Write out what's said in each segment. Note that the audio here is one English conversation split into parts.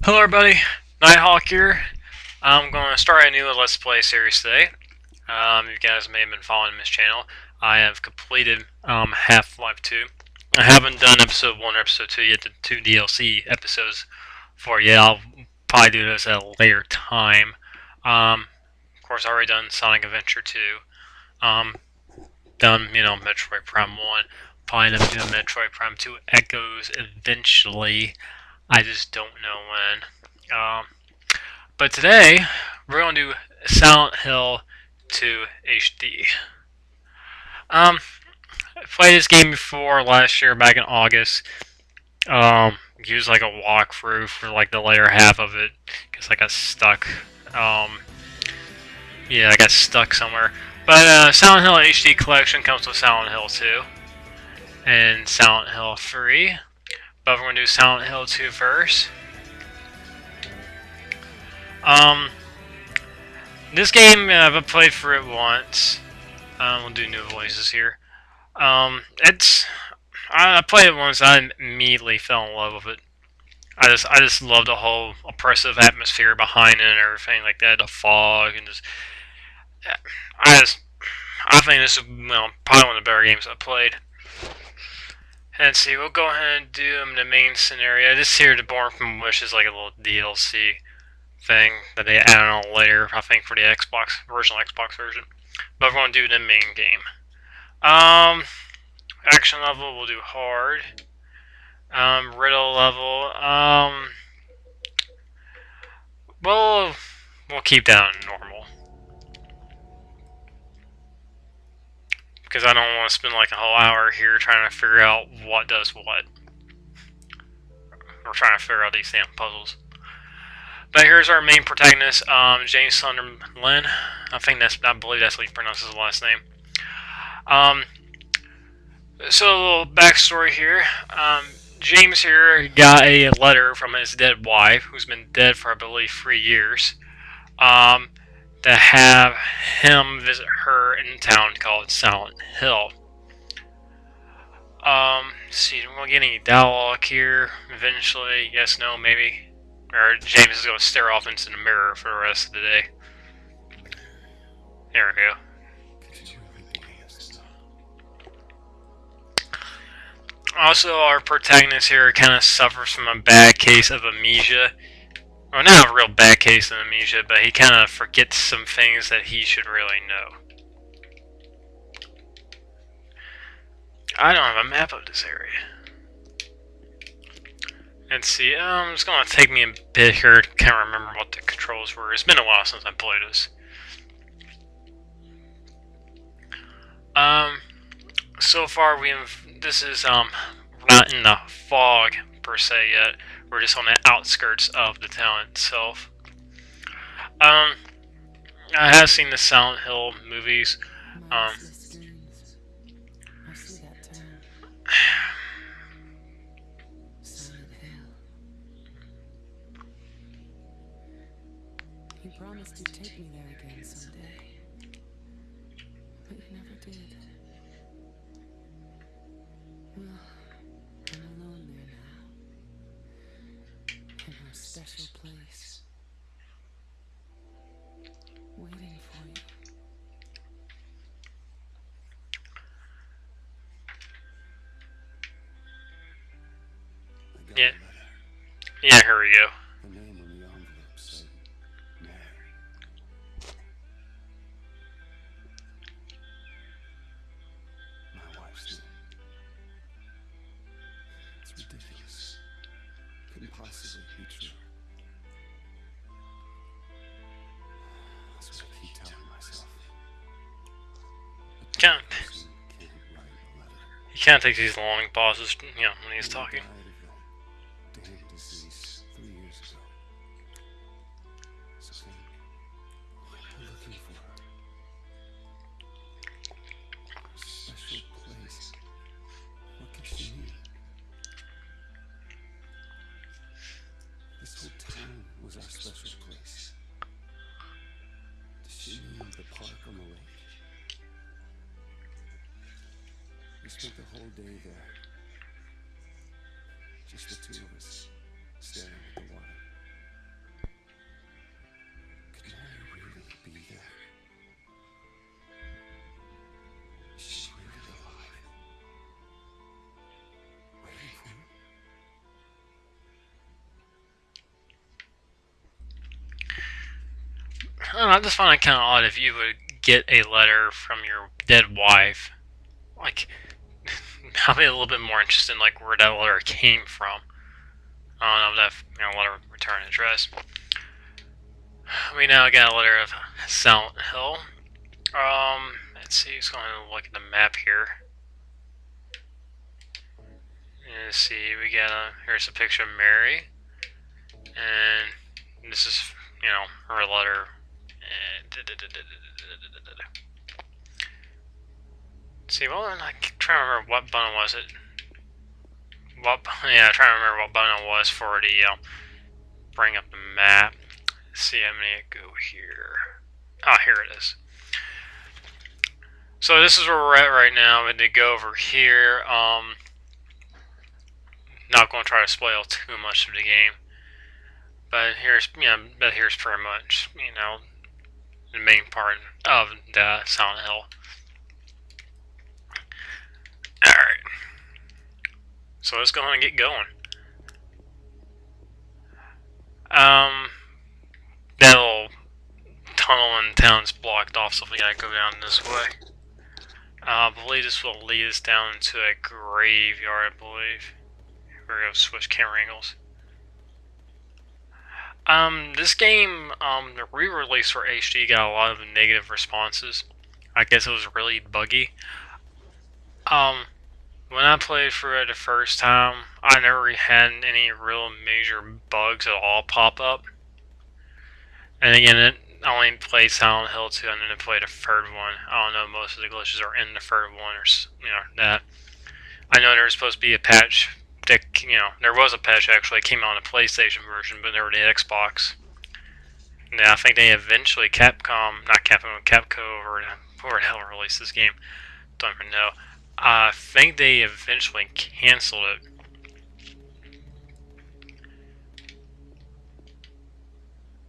Hello everybody, Nighthawk here. I'm going to start a new Let's Play series today. You guys may have been following this channel. I have completed Half-Life 2. I haven't done episode 1 or episode 2 yet, the 2 DLC episodes for it yet. I'll probably do this at a later time. Of course, I already done Sonic Adventure 2. Um, done, Metroid Prime 1. Probably end up doing Metroid Prime 2 Echoes eventually. I just don't know when. But today, we're going to do Silent Hill 2 HD. I played this game before last year, back in August. Used like a walkthrough for like the later half of it, because I got stuck. Um, yeah, I got stuck somewhere. But Silent Hill HD Collection comes with Silent Hill 2 and Silent Hill 3. But we're going to do Silent Hill 2 first. Um, this game, I've played for it once. We'll do new voices here. It's I played it once. I immediately fell in love with it. I just love the whole oppressive atmosphere behind it and everything like that. The fog and just I just I think this is probably one of the better games I've played. And let's see, we'll go ahead and do the main scenario. This here, the Born from Wish, is like a little DLC thing that they added on later. I think for the original Xbox version. But we're gonna do the main game. Um, Action level, we'll do hard. Riddle level, we'll, we'll keep that normal. Because I don't want to spend like a whole hour here trying to figure out what does what. We're trying to figure out these damn puzzles. But here's our main protagonist, James Sunderland. I believe that's how you pronounce his last name. So a little backstory here. James here got a letter from his dead wife, who's been dead for I believe 3 years, to have him visit her in a town called Silent Hill. Let's see, we're gonna get any dialogue here eventually. Yes, no, maybe. Or James is gonna stare off into the mirror for the rest of the day. There we go. Also, our protagonist here kind of suffers from a bad case of amnesia. Well, not a real bad case of amnesia, but he kind of forgets some things that he should really know. I don't have a map of this area. Let's see, it's gonna take me a bit here to kind of remember what the controls were. It's been a while since I played this. So far this is, not in the fog per se yet. We're just on the outskirts of the town itself. I have seen the Silent Hill movies. Um, You promised you'd take me there again someday, but you never did. Well, I'm alone there now, in our special place, waiting for you. yeah, yeah, here we go. The name on the envelope said Mary. My wife's name. It's ridiculous. Couldn't possibly be true. That's what I keep telling myself. But Can't, that person can't write a letter. he can't take these long pauses, when he's talking. Died of a damn disease 3 years ago. So then, why am I looking for her? Special place. What could she mean? This whole town was our special place. Does she mean the park on the lake? We spent the whole day there. Just the two of us, staring at the water. I don't know, I just find it kind of odd if you would get a letter from your dead wife. Like, I'll be a little bit more interested in like where that letter came from. I don't know if that letter return address. We now got a letter of Silent Hill. Let's see. Let's go ahead and look at the map here. Let's see. We got here's a picture of Mary, and this is her letter. Let's see. Well, I try to remember what button was it. I'm trying to remember what button it was for the bring up the map. Let's see how many go here. Oh, here it is. So this is where we're at right now. I'm going to go over here. Not going to try to spoil too much of the game, but here's pretty much the main part of the Silent Hill. All right. So let's go ahead and get going. That little tunnel in town's blocked off, so we gotta go down this way. I believe this will lead us down into a graveyard, I believe. We're gonna switch camera angles. This game, the re-release for HD got a lot of negative responses. I guess it was really buggy. When I played through it the first time, I never had any real major bugs at all pop up. And again, I only played Silent Hill 2 and then I played a third one. I don't know, most of the glitches are in the third one or, that. I know there was supposed to be a patch that, there was a patch actually that came out on the PlayStation version, but never the Xbox. And I think they eventually, Capcom or whoever the hell released this game, don't even know. I think they eventually canceled it.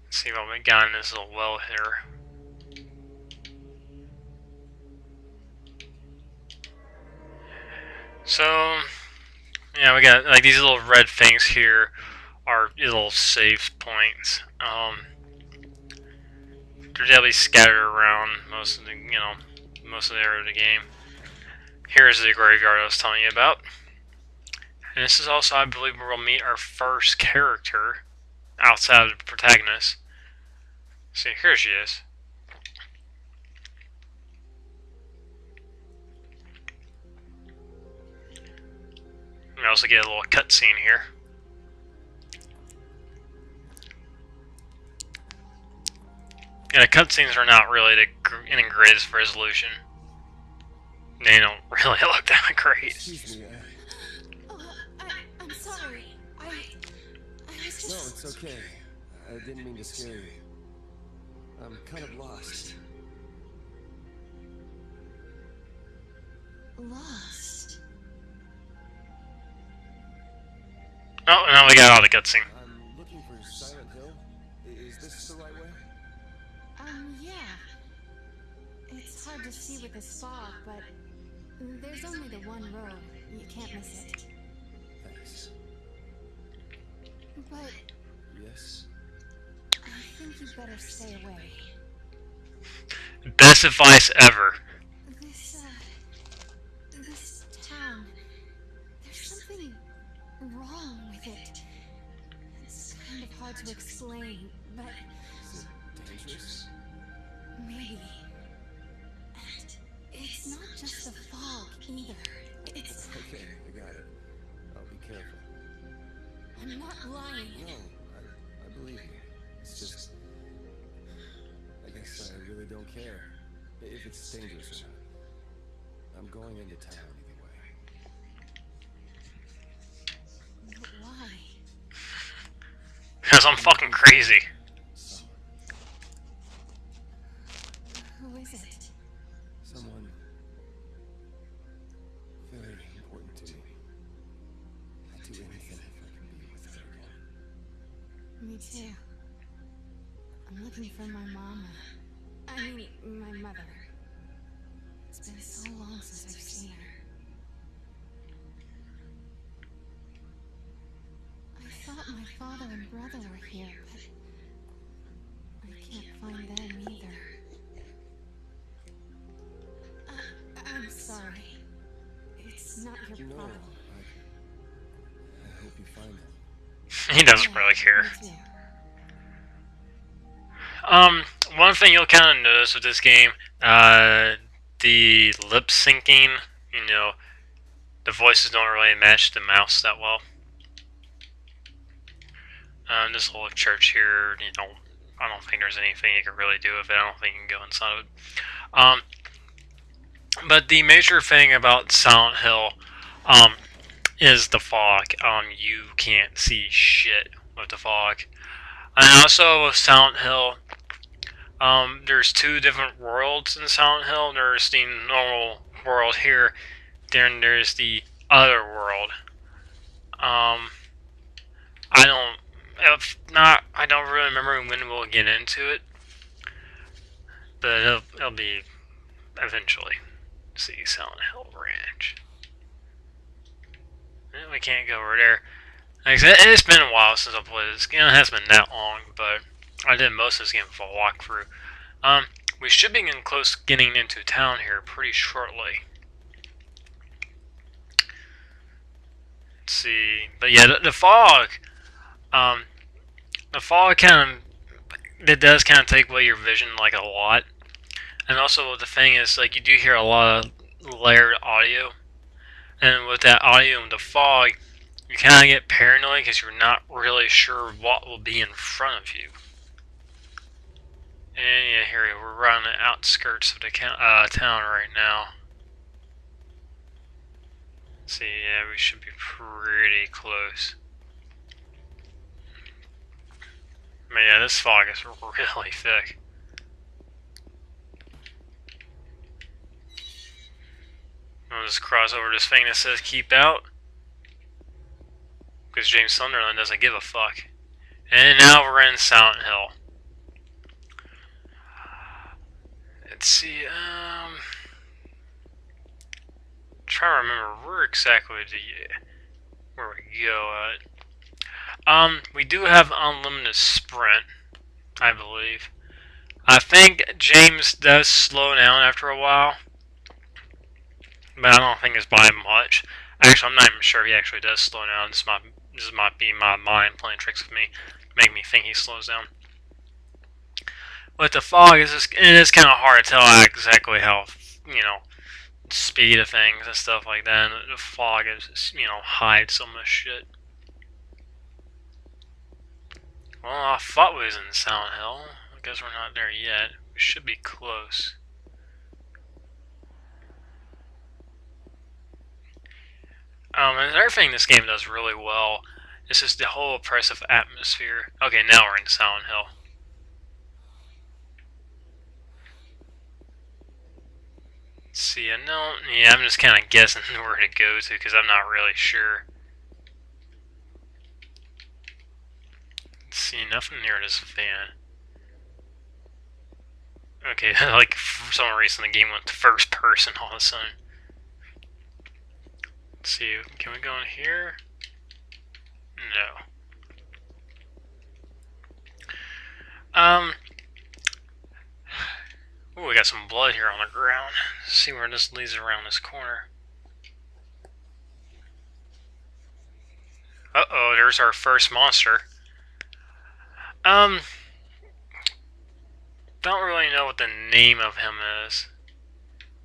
Let's see what we got in this little well here. So, yeah, we got like these little red things here are little save points. They're definitely scattered around most of the area of the game. Here's the graveyard I was telling you about. And this is also, I believe, where we'll meet our first character outside of the protagonist. See, here she is. We also get a little cutscene here. And the cutscenes are not really any greatest resolution. They don't really look that great. Excuse me. I'm sorry. I was No, just... it's okay. I didn't mean to scare you. I'm kind of lost. Lost. Oh, now we got all the cutscene. I'm looking for Silent Hill. Is this the right way? Yeah. It's hard to see with this fog, but there's only the one road. You can't miss it. Thanks. But Yes? I think you'd better stay away. Best advice ever. This town, there's something wrong with it. It's kind of hard to explain, but Is it dangerous? maybe. And it's not just the fog either. It's... Okay, I got it. I'll be careful. I'm not lying. No, I believe you. It's just... I guess I really don't care if it's dangerous or not. I'm going into town either way. But why? Because I'm fucking crazy. Someone. Who is it? Someone very important to me. I'd do anything if I could be with her again. Me too. I'm looking for my mama. I mean, my mother. It's been so long since I've seen her. I thought my father and brother were here, but I I can't find them either. I'm sorry. It's not your No, problem. I hope you find them. He doesn't really care. Me too. One thing you'll kind of notice with this game, the lip syncing, you know, the voices don't really match the mouse that well. This little church here, you know, I don't think there's anything you can really do with it. I don't think you can go inside of it. But the major thing about Silent Hill, is the fog. You can't see shit with the fog. And also with Silent Hill, there's two different worlds in Silent Hill. There's the normal world here, then there's the other world. I don't really remember when we'll get into it, but it'll be eventually. See, Silent Hill Ranch. We can't go over there. Like I said, it's been a while since I played this game. It hasn't been that long, but I did most of this game for a walkthrough. We should be getting close to getting into town here pretty shortly. Let's see. But yeah, the fog. The fog it does kind of take away your vision like a lot. And also the thing is, like, you do hear a lot of layered audio. And with that audio and the fog, you kind of get paranoid because you're not really sure what will be in front of you. And yeah, here we're right on the outskirts of the town right now. See, yeah, we should be pretty close. But yeah, this fog is really thick. I'll just cross over this thing that says keep out. Because James Sunderland doesn't give a fuck. And now we're in Silent Hill. Let's see, try to remember where exactly where we go at. We do have unlimited sprint, I believe. I think James does slow down after a while, but I don't think it's by much. Actually, I'm not even sure he actually does slow down. This might be my mind playing tricks with me, make me think he slows down. With the fog, it is kind of hard to tell exactly how, you know, speed of things and stuff like that. And the fog is, you know, hides so much shit. Well, I thought we was in Silent Hill. I guess we're not there yet. We should be close. And another thing this game does really well is just the whole oppressive atmosphere. Okay, now we're in Silent Hill. Let's see, I'm just kind of guessing where to go to because I'm not really sure. Let's see, nothing near this van. Okay, like for some reason the game went to first person all of a sudden. Let's see, can we go in here? No. Ooh, we got some blood here on the ground. Let's see where this leads around this corner. Uh-oh, there's our first monster. Don't really know what the name of him is.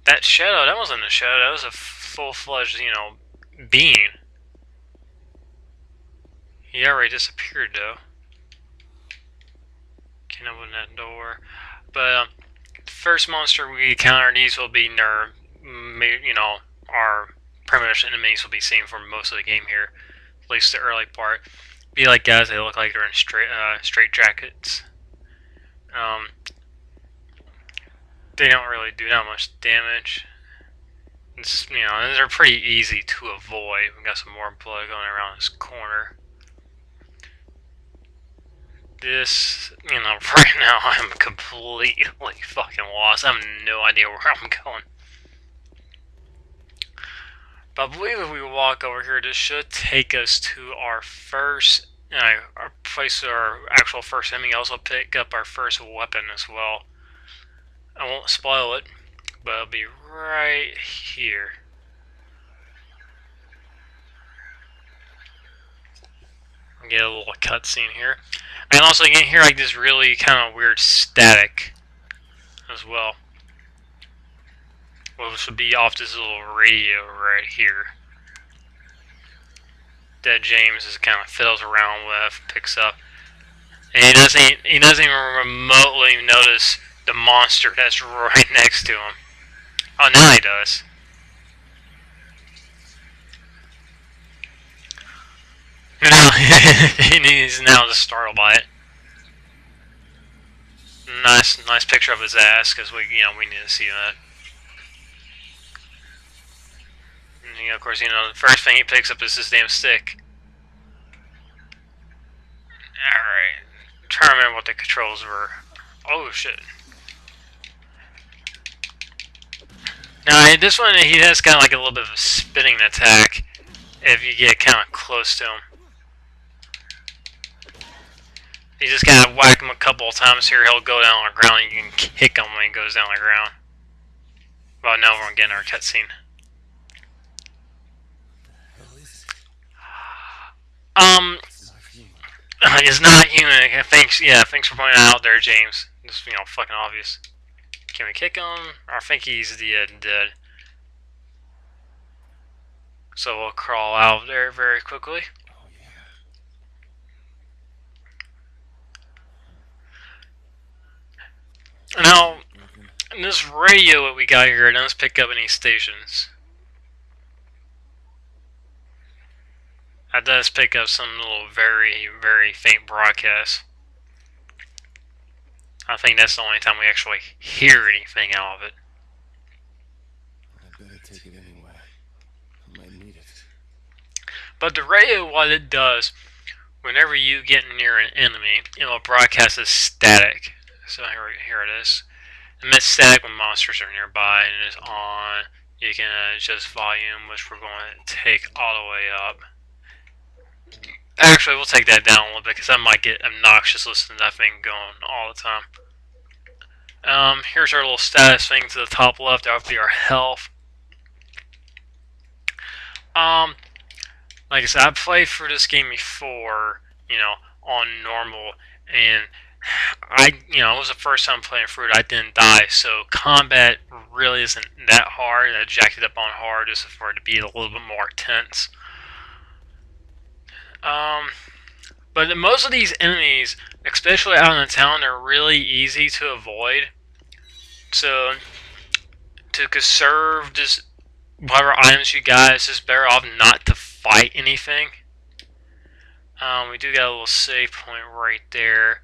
That shadow, that wasn't a shadow, that was a full-fledged, you know, being. He already disappeared, though. Can't open that door. But, the first monster we encounter, these will be you know, our primitive enemies will be seen for most of the game here. At least the early part. Be like guys, they look like they're in straight jackets. They don't really do that much damage. It's, you know, they're pretty easy to avoid. We got some more blood going around this corner. This, you know, right now I'm completely fucking lost. I have no idea where I'm going. But I believe if we walk over here, this should take us to our first, our sacrifice our actual first enemy, also pick up our first weapon as well. I won't spoil it, but it'll be right here. I'll get a little cutscene here. And also you can hear like this really kind of weird static as well. Which would be off this little radio right here that James is kind of fiddles around with, picks up. And he doesn't even remotely notice the monster that's right next to him. Oh, now he does. Now he's now just startled by it. Nice picture of his ass, because we need to see that. And, of course, the first thing he picks up is this damn stick. Alright. I'm trying to remember what the controls were. Oh, shit. Now, this one, he has kind of like a little bit of a spinning attack if you get kind of close to him. You just kind of whack him a couple of times here, he'll go down on the ground, and you can kick him when he goes down on the ground. Well, now we're getting our cutscene. It's not human. Thanks for pointing that out there, James. Just, fucking obvious. Can we kick him? I think he's dead. So we'll crawl out there very quickly. Oh, yeah. Now, this radio that we got here doesn't pick up any stations. That does pick up some little very, very faint broadcast. I think that's the only time we actually hear anything out of it. I better take it anyway. I might need it. But the radio, what it does, whenever you get near an enemy, it will broadcast as static. So here it is. It emits static when monsters are nearby, and it is on. You can adjust volume, which we're going to take all the way up. Actually, we'll take that down a little bit because that might get obnoxious listening to that thing going all the time. Here's our little status thing to the top left. That would be our health. Like I said, I've played through this game before, on normal, and it was the first time playing through it. I didn't die, so combat really isn't that hard. I jacked it up on hard just for it to be a little bit more tense. But most of these enemies, especially out in the town, are really easy to avoid. So, to conserve just whatever items you got, it's just better off not to fight anything. We do got a little save point right there.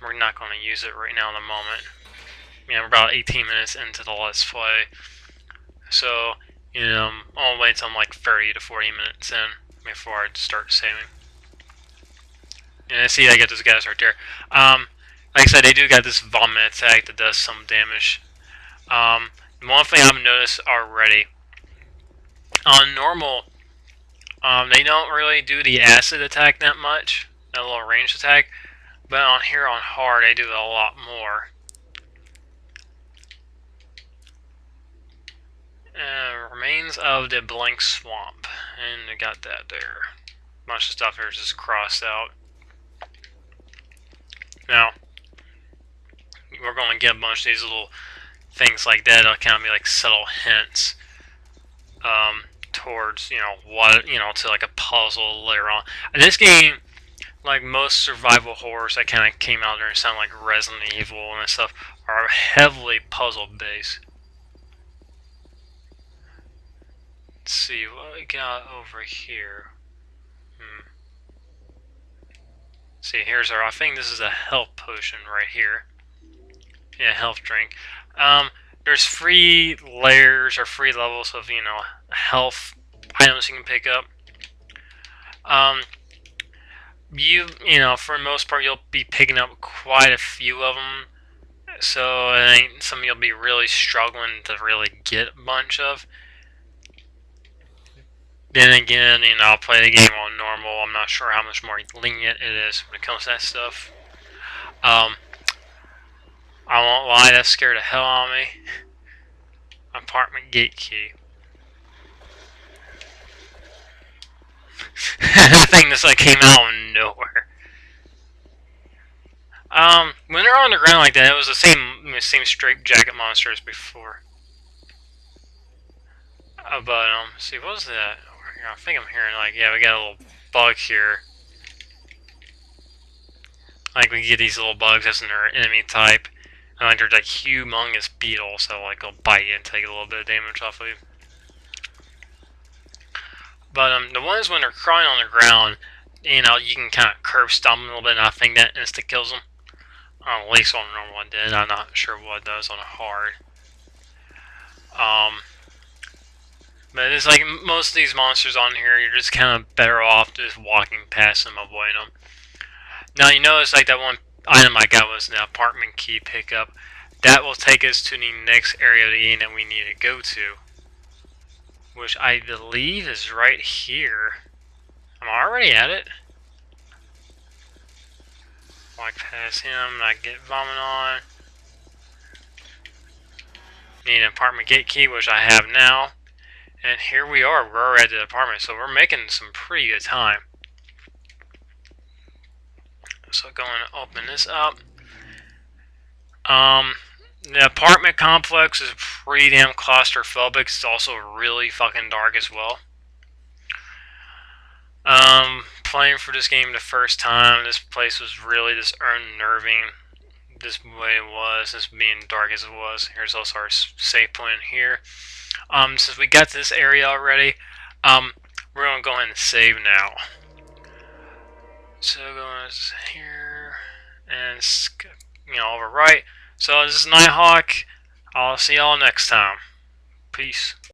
We're not going to use it right now in the moment. We're about 18 minutes into the Let's Play. So, I'll wait until I'm like 30 to 40 minutes in before I start saving. And I see I got those guys right there. Like I said, they do got this vomit attack that does some damage. One thing I've noticed already, on normal, they don't really do the acid attack that much, that little ranged attack, but on here on hard, they do it a lot more. Remains of the Blank Swamp, and I got that there. A bunch of stuff here is just crossed out. Now, we're going to get a bunch of these little things like that. It'll kind of be like subtle hints towards, to like a puzzle later on. And this game, like most survival horrors that kind of came out there and sound like Resident Evil and stuff, are heavily puzzle based. Let's see what we got over here. See, here's our, I think this is a health potion right here. Yeah, health drink. There's 3 layers or 3 levels of, health items you can pick up. For the most part, you'll be picking up quite a few of them. So, some you'll be really struggling to really get a bunch of. Then again, I'll play the game on normal. I'm not sure how much more lenient it is when it comes to that stuff. I won't lie, that scared the hell out of me. Apartment gate key. I think this came out of nowhere. When they're on the ground like that, it was the same straight jacket monster as before. But see, what was that? I think I'm hearing yeah, we got a little bug here. We get these little bugs as their enemy type, and they're humongous beetles, so they'll bite you and take a little bit of damage off of you. But the ones when they're crawling on the ground, you can kind of curb stomp them a little bit, and I think that insta kills them. At least on normal one did. I'm not sure what it does on a hard. But it's most of these monsters on here, you're just kind of better off just walking past them, avoiding them. Now you notice that one item I got was the apartment key pickup. That will take us to the next area of the game that we need to go to, which I believe is right here. I'm already at it. Walk past him, I get vomit on. Need an apartment gate key, which I have now. And here we are, we're already at the apartment, so we're making some pretty good time. So going to open this up. The apartment complex is pretty damn claustrophobic. It's also really fucking dark as well. Playing for this game the first time, this place was really just unnerving. This way it was, this being dark as it was. Here's also our save point here. Since we got to this area already, we're gonna go ahead and save now. So going here and overwrite. So this is Nighthawk. I'll see y'all next time. Peace.